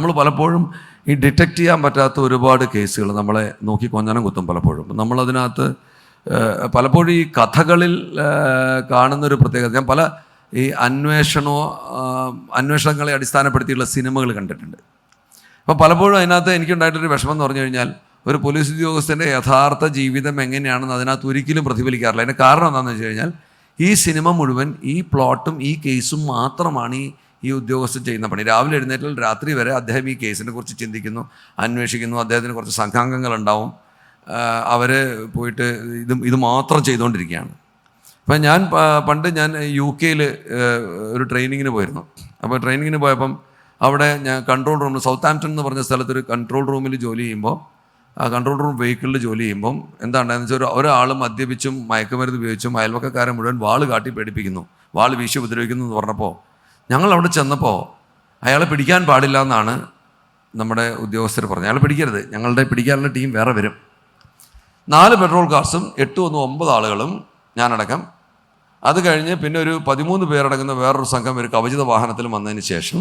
നമ്മൾ പലപ്പോഴും ഈ ഡിറ്റക്റ്റ് ചെയ്യാൻ പറ്റാത്ത ഒരുപാട് കേസുകൾ നമ്മളെ നോക്കി കൊഞ്ഞനം കുത്തും. പലപ്പോഴും നമ്മളതിനകത്ത് പലപ്പോഴും ഈ കഥകളിൽ കാണുന്നൊരു പ്രത്യേകത, ഞാൻ പല ഈ അന്വേഷണങ്ങളെ അടിസ്ഥാനപ്പെടുത്തിയുള്ള സിനിമകൾ കണ്ടിട്ടുണ്ട്. അപ്പോൾ പലപ്പോഴും അതിനകത്ത് എനിക്കുണ്ടായിട്ടൊരു വിഷമം എന്ന് പറഞ്ഞു കഴിഞ്ഞാൽ, ഒരു പോലീസ് ഉദ്യോഗസ്ഥൻ്റെ യഥാർത്ഥ ജീവിതം എങ്ങനെയാണെന്ന് അതിനകത്ത് ഒരിക്കലും പ്രതിഫലിക്കാറില്ല. അതിൻ്റെ കാരണം എന്താണെന്ന് വെച്ച് കഴിഞ്ഞാൽ, ഈ സിനിമ മുഴുവൻ ഈ പ്ലോട്ടും ഈ കേസും മാത്രമാണ് ഈ ഉദ്യോഗസ്ഥൻ ചെയ്യുന്ന പണി. രാവിലെ എഴുന്നേറ്റാൽ രാത്രി വരെ അദ്ദേഹം ഈ കേസിനെ കുറിച്ച് ചിന്തിക്കുന്നു, അന്വേഷിക്കുന്നു. അദ്ദേഹത്തിന് കുറച്ച് സംഘാംഗങ്ങളുണ്ടാവും, അവർ പോയിട്ട് ഇത് മാത്രം ചെയ്തുകൊണ്ടിരിക്കുകയാണ്. അപ്പം പണ്ട് ഞാൻ UK ഒരു ട്രെയിനിങ്ങിന് പോയിരുന്നു. അപ്പോൾ ട്രെയിനിങ്ങിന് പോയപ്പം അവിടെ ഞാൻ കൺട്രോൾ റൂമിൽ, സൗത്ത് ആംപ്റ്റൺ എന്ന് പറഞ്ഞ സ്ഥലത്തൊരു കൺട്രോൾ റൂമിൽ ജോലി ചെയ്യുമ്പോൾ, ആ കൺട്രോൾ റൂം വെഹിക്കിളിൽ ജോലി ചെയ്യുമ്പം എന്താണെന്ന് വെച്ചാൽ, ഒരാൾ മദ്യപിച്ചും മയക്കുമരുന്ന് ഉപയോഗിച്ചും അയൽവക്കക്കാരെ മുഴുവൻ വാൾ കാട്ടി പേടിപ്പിക്കുന്നു, വാൾ വീശി ഉപദ്രവിക്കുന്നു എന്ന് പറഞ്ഞപ്പോൾ ഞങ്ങൾ അവിടെ ചെന്നപ്പോൾ അയാളെ പിടിക്കാൻ പാടില്ല എന്നാണ് നമ്മുടെ ഉദ്യോഗസ്ഥർ പറഞ്ഞത്. അയാളെ പിടിക്കരുത്, ഞങ്ങളുടെ പിടിക്കാനുള്ള ടീം വേറെ വരും. 4 പെട്രോൾ കാർസും 9 ആളുകളും ഞാനടക്കം, അത് കഴിഞ്ഞ് പിന്നെ ഒരു 13 പേരടങ്ങുന്ന വേറൊരു സംഘം ഒരു കവചിത വാഹനത്തിൽ വന്നതിന് ശേഷം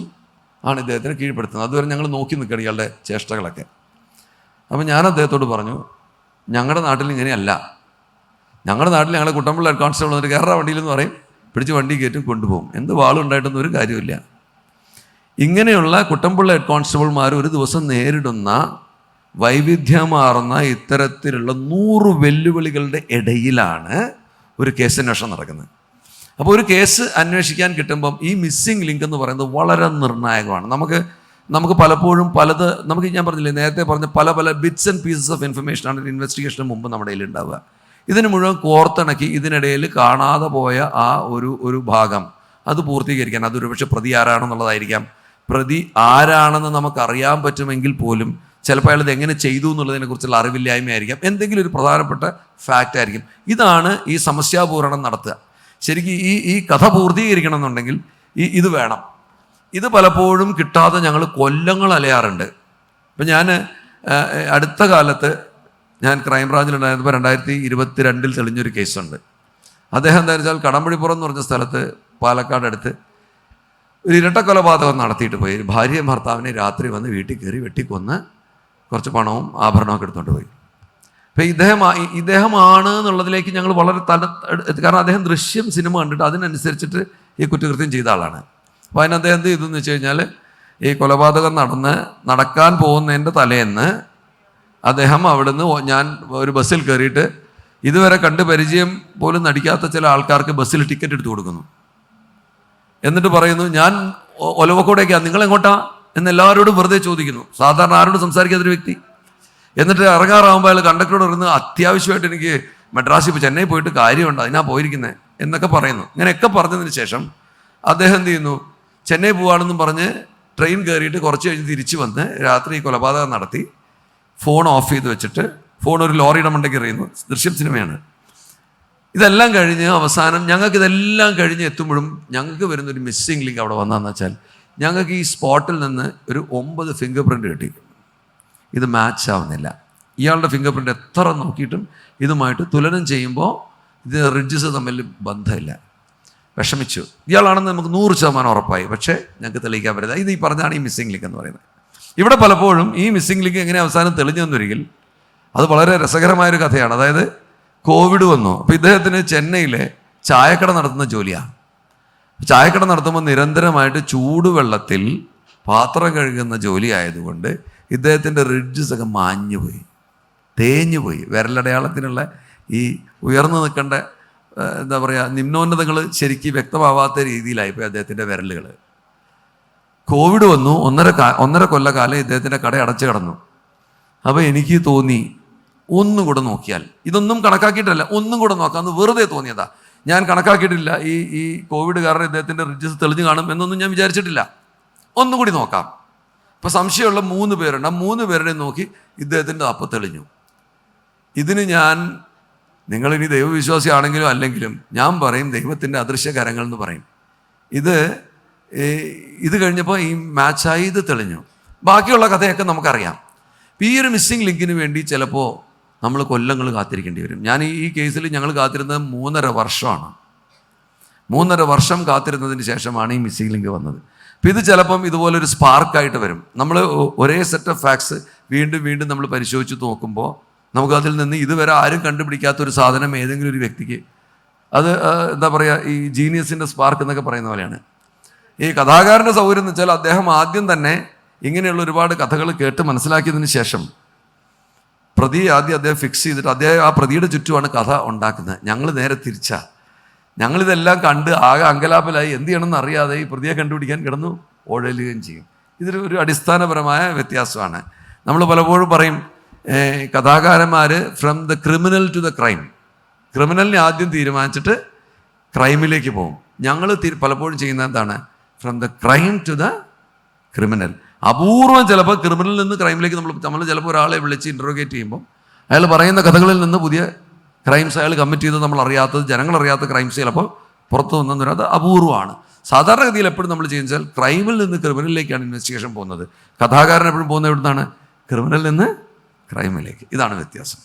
ആണ് ഇദ്ദേഹത്തിനെ കീഴ്പ്പെടുത്തുന്നത്. അതുവരെ ഞങ്ങൾ നോക്കി നിൽക്കുകയാണ് ഇയാളുടെ ചേഷ്ടകളൊക്കെ. അപ്പം ഞാൻ അദ്ദേഹത്തോട് പറഞ്ഞു, ഞങ്ങളുടെ നാട്ടിൽ ഇങ്ങനെയല്ല. ഞങ്ങളുടെ നാട്ടിൽ ഞങ്ങളെ കുട്ടമ്പിള്ള ഹെഡ് കോൺസ്റ്റബിൾ വന്നിട്ട് കയറാ വണ്ടിയിലെന്ന് പറയും, പിടിച്ച് വണ്ടി കയറ്റും കൊണ്ടുപോകും. എന്ത് വാളുണ്ടായിട്ടൊന്നും ഒരു കാര്യമില്ല. ഇങ്ങനെയുള്ള കുട്ടമ്പിള്ള ഹെഡ് കോൺസ്റ്റബിൾമാർ ഒരു ദിവസം നേരിടുന്ന വൈവിധ്യമാർന്ന ഇത്തരത്തിലുള്ള 100 വെല്ലുവിളികളുടെ ഇടയിലാണ് ഒരു കേസന്വേഷണം നടക്കുന്നത്. അപ്പോൾ ഒരു കേസ് അന്വേഷിക്കാൻ കിട്ടുമ്പം ഈ മിസ്സിംഗ് ലിങ്ക് എന്ന് പറയുന്നത് വളരെ നിർണായകമാണ്. നമുക്ക് പലപ്പോഴും നമുക്ക് ഞാൻ പറഞ്ഞില്ലേ, നേരത്തെ പറഞ്ഞ പല ബിറ്റ്സ് ആൻഡ് പീസസ് ഓഫ് ഇൻഫർമേഷനാണ് ഒരു ഇൻവെസ്റ്റിഗേഷന് മുമ്പ് നമ്മുടെ കയ്യിൽ ഉണ്ടാവുക. ഇതിന് മുഴുവൻ കോർത്തിണക്കി ഇതിനിടയിൽ കാണാതെ പോയ ആ ഒരു ഭാഗം അത് പൂർത്തീകരിക്കാൻ, അതൊരു പക്ഷേ പ്രതി ആരാണെന്നുള്ളതായിരിക്കാം. പ്രതി ആരാണെന്ന് നമുക്കറിയാൻ പറ്റുമെങ്കിൽ പോലും ചിലപ്പോൾ അയാൾ ഇത് എങ്ങനെ ചെയ്തു എന്നുള്ളതിനെക്കുറിച്ചുള്ള അറിവില്ലായ്മയായിരിക്കാം, എന്തെങ്കിലും ഒരു പ്രധാനപ്പെട്ട ഫാക്റ്റ് ആയിരിക്കും. ഇതാണ് ഈ സമസ്യാപൂരണം നടത്തുക. ശരിക്കും ഈ കഥ പൂർത്തീകരിക്കണം എന്നുണ്ടെങ്കിൽ ഇത് വേണം. ഇത് പലപ്പോഴും കിട്ടാതെ ഞങ്ങൾ കൊല്ലങ്ങൾ അലയാറുണ്ട്. ഇപ്പം ഞാൻ അടുത്ത കാലത്ത് ഞാൻ ക്രൈംബ്രാഞ്ചിലുണ്ടായിരുന്നപ്പോൾ 2022 തെളിഞ്ഞൊരു കേസുണ്ട്. അദ്ദേഹം എന്താ വെച്ചാൽ കടമ്പഴിപ്പുറം എന്ന് പറഞ്ഞ സ്ഥലത്ത് പാലക്കാട് അടുത്ത് ഒരു ഇരട്ടക്കൊലപാതകം നടത്തിയിട്ട് പോയി. ഭാര്യയും ഭർത്താവിനെ രാത്രി വന്ന് വീട്ടിൽ കയറി വെട്ടിക്കൊന്ന് കുറച്ച് പണവും ആഭരണമൊക്കെ എടുത്തുകൊണ്ട് പോയി. അപ്പം ഇദ്ദേഹമാണ് എന്നുള്ളതിലേക്ക് ഞങ്ങൾ വളരെ കാരണം അദ്ദേഹം ദൃശ്യം സിനിമ കണ്ടിട്ട് അതിനനുസരിച്ചിട്ട് ഈ കുറ്റകൃത്യം ചെയ്ത ആളാണ്. അപ്പോൾ അദ്ദേഹം എന്ത് ചെയ്തെന്ന് വെച്ച് കഴിഞ്ഞാൽ, ഈ കൊലപാതകം നടക്കാൻ പോകുന്നതിൻ്റെ തലേന്ന് അദ്ദേഹം അവിടുന്ന് ഞാൻ ഒരു ബസ്സിൽ കയറിയിട്ട് ഇതുവരെ കണ്ട് പരിചയം പോലും നടിക്കാത്ത ചില ആൾക്കാർക്ക് ബസ്സിൽ ടിക്കറ്റ് എടുത്തു കൊടുക്കുന്നു. എന്നിട്ട് പറയുന്നു, ഞാൻ ഒലവക്കോടേക്കാണ്, നിങ്ങളെങ്ങോട്ടാ എന്ന് എല്ലാവരോടും വെറുതെ ചോദിക്കുന്നു. സാധാരണ ആരോടും സംസാരിക്കാത്തൊരു വ്യക്തി. എന്നിട്ട് ഇറങ്ങാറാകുമ്പോൾ അയാൾ കണ്ടക്ടറോട് പറയുന്നത്, അത്യാവശ്യമായിട്ട് എനിക്ക് മദ്രാസിൽ ചെന്നൈ പോയിട്ട് കാര്യമുണ്ട്, അതിനാ പോയിരിക്കുന്നത് എന്നൊക്കെ പറയുന്നു. ഇങ്ങനെയൊക്കെ പറഞ്ഞതിന് ശേഷം അദ്ദേഹം എന്ത് ചെയ്യുന്നു, ചെന്നൈ പോവാണെന്നും പറഞ്ഞ് ട്രെയിൻ കയറിയിട്ട് കുറച്ച് കഴിഞ്ഞ് തിരിച്ചു വന്ന് രാത്രി കൊലപാതകം നടത്തി ഫോൺ ഓഫ് ചെയ്ത് വെച്ചിട്ട് ഫോൺ ഒരു ലോറിയുടെ മണ്ടയ്ക്ക് എറിയുന്നു. ദൃശ്യം സിനിമയാണ്. ഇതെല്ലാം കഴിഞ്ഞ് അവസാനം ഇതെല്ലാം കഴിഞ്ഞ് എത്തുമ്പോഴും ഞങ്ങൾക്ക് വരുന്നൊരു മിസ്സിംഗ് ലിങ്ക് അവിടെ വന്നതെന്ന് വെച്ചാൽ, ഞങ്ങൾക്ക് ഈ സ്പോട്ടിൽ നിന്ന് ഒരു 9 ഫിംഗർ പ്രിൻ്റ് കിട്ടി. ഇത് മാച്ച് ആവുന്നില്ല. ഇയാളുടെ ഫിംഗർ പ്രിൻ്റ് എത്ര നോക്കിയിട്ടും ഇതുമായിട്ട് തുലനം ചെയ്യുമ്പോൾ ഇത് റിഡ്ജസ് തമ്മിൽ ബന്ധമില്ല. വിഷമിച്ചു. ഇയാളാണെന്ന് നമുക്ക് 100% ഉറപ്പായി. പക്ഷേ ഞങ്ങൾക്ക് തെളിയിക്കാൻ പറ്റില്ല. ഇത് ഈ പറഞ്ഞാണ് ഈ മിസ്സിംഗ് ലിങ്ക് എന്ന് പറയുന്നത്. ഇവിടെ പലപ്പോഴും ഈ മിസ്സിംഗ് ലിങ്ക് എങ്ങനെ അവസാനം തെളിഞ്ഞെന്നൊരിക്കൽ അത് വളരെ രസകരമായൊരു കഥയാണ്. അതായത് കോവിഡ് വന്നു. അപ്പോൾ ഇദ്ദേഹത്തിന് ചെന്നൈയിലെ ചായക്കട നടത്തുന്ന ജോലിയാണ്. ചായക്കട നടത്തുമ്പോൾ നിരന്തരമായിട്ട് ചൂടുവെള്ളത്തിൽ പാത്രം കഴുകുന്ന ജോലി ആയതുകൊണ്ട് ഇദ്ദേഹത്തിൻ്റെ റിഡ്ജസ് ഒക്കെ മാഞ്ഞുപോയി, തേഞ്ഞുപോയി. വിരലടയാളത്തിനുള്ള ഈ ഉയർന്നു നിൽക്കേണ്ട എന്താ പറയുക, നിമ്നോന്നതങ്ങൾ ശരിക്കും വ്യക്തമാവാത്ത രീതിയിലായിപ്പോയി അദ്ദേഹത്തിൻ്റെ വിരലുകൾ. കോവിഡ് വന്നു. 1.5 കൊല്ലക്കാലം ഇദ്ദേഹത്തിൻ്റെ കട അടച്ചു കിടന്നു. അപ്പോൾ എനിക്ക് തോന്നി, ഒന്നും കൂടെ നോക്കിയാൽ, ഇതൊന്നും കണക്കാക്കിയിട്ടല്ല, ഒന്നും കൂടെ നോക്കാമെന്ന് വെറുതെ തോന്നിയതാ. ഞാൻ കണക്കാക്കിയിട്ടില്ല ഈ കോവിഡ് കാരണം ഇദ്ദേഹത്തിൻ്റെ റിഡ്ജസ് തെളിഞ്ഞു കാണും എന്നൊന്നും ഞാൻ വിചാരിച്ചിട്ടില്ല. ഒന്നുകൂടി നോക്കാം. ഇപ്പോൾ സംശയമുള്ള 3 പേരുണ്ട്. ആ 3 പേരുടെ നോക്കി ഇദ്ദേഹത്തിൻ്റെ അപ്പം തെളിഞ്ഞു. ഇതിന് നിങ്ങളിനി ദൈവവിശ്വാസിയാണെങ്കിലും അല്ലെങ്കിലും ഞാൻ പറയും ദൈവത്തിൻ്റെ അദൃശ്യകരങ്ങൾ എന്ന് പറയും. ഇത് കഴിഞ്ഞപ്പോൾ ഈ മാച്ചായി ഇത് തെളിഞ്ഞു. ബാക്കിയുള്ള കഥയൊക്കെ നമുക്കറിയാം. ഈ ഒരു മിസ്സിംഗ് ലിങ്കിന് വേണ്ടി ചിലപ്പോൾ നമ്മൾ കൊല്ലങ്ങൾ കാത്തിരിക്കേണ്ടി വരും. ഈ കേസിൽ ഞങ്ങൾ കാത്തിരുന്നത് 3.5 വർഷമാണ്. 3.5 വർഷം കാത്തിരുന്നതിന് ശേഷമാണ് ഈ മിസ്സിംഗ് ലിങ്ക് വന്നത്. അപ്പം ഇത് ചിലപ്പം ഇതുപോലൊരു സ്പാർക്കായിട്ട് വരും. നമ്മൾ ഒരേ സെറ്റ് ഓഫ് ഫാക്ട്സ് വീണ്ടും വീണ്ടും നമ്മൾ പരിശോധിച്ച് നോക്കുമ്പോൾ നമുക്കതിൽ നിന്ന് ഇതുവരെ ആരും കണ്ടുപിടിക്കാത്തൊരു സാധനം ഏതെങ്കിലും ഒരു വ്യക്തിക്ക് അത് എന്താ പറയുക, ഈ ജീനിയസിൻ്റെ സ്പാർക്ക് എന്നൊക്കെ പറയുന്ന പോലെയാണ്. ഈ കഥാകാരൻ്റെ സൗകര്യം എന്ന് വെച്ചാൽ അദ്ദേഹം ആദ്യം തന്നെ ഇങ്ങനെയുള്ള ഒരുപാട് കഥകൾ കേട്ട് മനസ്സിലാക്കിയതിന് ശേഷം പ്രതിയെ ആദ്യം അദ്ദേഹം ഫിക്സ് ചെയ്തിട്ട് അദ്ദേഹം ആ പ്രതിയുടെ ചുറ്റുമാണ് കഥ ഉണ്ടാക്കുന്നത്. ഞങ്ങൾ നേരെ തിരിച്ചാ. ഞങ്ങളിതെല്ലാം കണ്ട് ആകെ അങ്കലാപ്പിലായി എന്ത് ചെയ്യണമെന്ന് അറിയാതെ ഈ പ്രതിയെ കണ്ടുപിടിക്കാൻ കിടന്നു ഓഴലുകയും ചെയ്യും. ഇതൊരു അടിസ്ഥാനപരമായ വ്യത്യാസമാണ്. നമ്മൾ പലപ്പോഴും പറയും കഥാകാരന്മാർ from the criminal to the crime, ക്രിമിനലിനെ ആദ്യം തീരുമാനിച്ചിട്ട് ക്രൈമിലേക്ക് പോകും. ഞങ്ങൾ പലപ്പോഴും ചെയ്യുന്നത് എന്താണ്, from the crime to the criminal. അപൂർവം ചിലപ്പോൾ ക്രിമിനലിൽ നിന്ന് ക്രൈമിലേക്ക് നമ്മൾ ചിലപ്പോൾ ഒരാളെ വിളിച്ച് ഇൻട്രോഗേറ്റ് ചെയ്യുമ്പോൾ അയാൾ പറയുന്ന കഥകളിൽ നിന്ന് പുതിയ ക്രൈംസ് അയാൾ കമ്മിറ്റ് ചെയ്ത് നമ്മൾ അറിയാത്തത്, ജനങ്ങളറിയാത്ത ക്രൈംസ് ചിലപ്പോൾ പുറത്തു വന്നെന്ന് പറയുന്നത് അപൂർവമാണ്. സാധാരണഗതിയിൽ എപ്പോഴും നമ്മൾ ചെയ്യുന്നത് ക്രൈമിൽ നിന്ന് ക്രിമിനലിലേക്കാണ് ഇൻവെസ്റ്റിഗേഷൻ പോകുന്നത്. കഥാകാരൻ എപ്പോഴും പോകുന്നത് എവിടുന്നാണ്, ക്രിമിനലിൽ നിന്ന് ക്രൈമിലേക്ക്. ഇതാണ് വ്യത്യാസം.